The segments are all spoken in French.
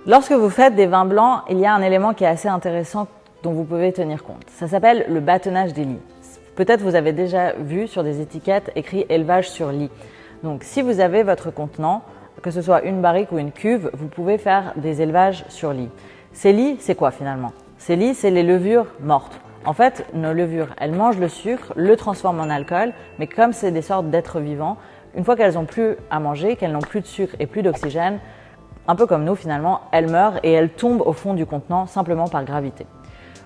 Lorsque vous faites des vins blancs, il y a un élément qui est assez intéressant dont vous pouvez tenir compte. Ça s'appelle le bâtonnage des lies. Peut-être vous avez déjà vu sur des étiquettes écrit élevage sur lit. Donc si vous avez votre contenant, que ce soit une barrique ou une cuve, vous pouvez faire des élevages sur lit. Ces lits, c'est quoi finalement? Ces lits, c'est les levures mortes. En fait, nos levures, elles mangent le sucre, le transforment en alcool, mais comme c'est des sortes d'êtres vivants, une fois qu'elles n'ont plus à manger, qu'elles n'ont plus de sucre et plus d'oxygène, un peu comme nous finalement, elles meurent et elles tombent au fond du contenant simplement par gravité.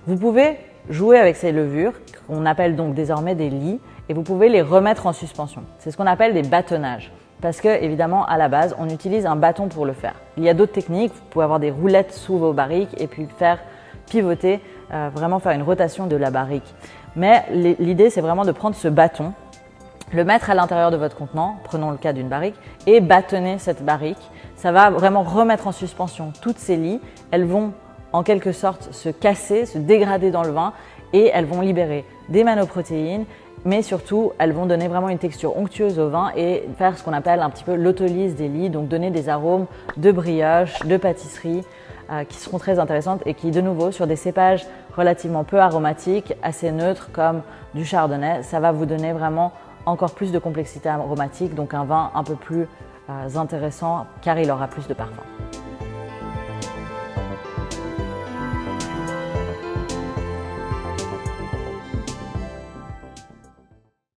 Vous pouvez jouer avec ces levures, qu'on appelle donc désormais des lits, et vous pouvez les remettre en suspension. C'est ce qu'on appelle des bâtonnages. Parce que, évidemment, à la base, on utilise un bâton pour le faire. Il y a d'autres techniques, vous pouvez avoir des roulettes sous vos barriques et puis faire pivoter, vraiment faire une rotation de la barrique. Mais l'idée, c'est vraiment de prendre ce bâton, le mettre à l'intérieur de votre contenant, prenons le cas d'une barrique, et bâtonner cette barrique. Ça va vraiment remettre en suspension toutes ces lies. Elles vont en quelque sorte se casser, se dégrader dans le vin et elles vont libérer des manoprotéines, mais surtout elles vont donner vraiment une texture onctueuse au vin et faire ce qu'on appelle un petit peu l'autolyse des lies, donc donner des arômes de brioche, de pâtisserie qui seront très intéressantes et qui de nouveau sur des cépages relativement peu aromatiques, assez neutres comme du chardonnay, ça va vous donner vraiment encore plus de complexité aromatique, donc un vin un peu plus intéressant car il aura plus de parfum.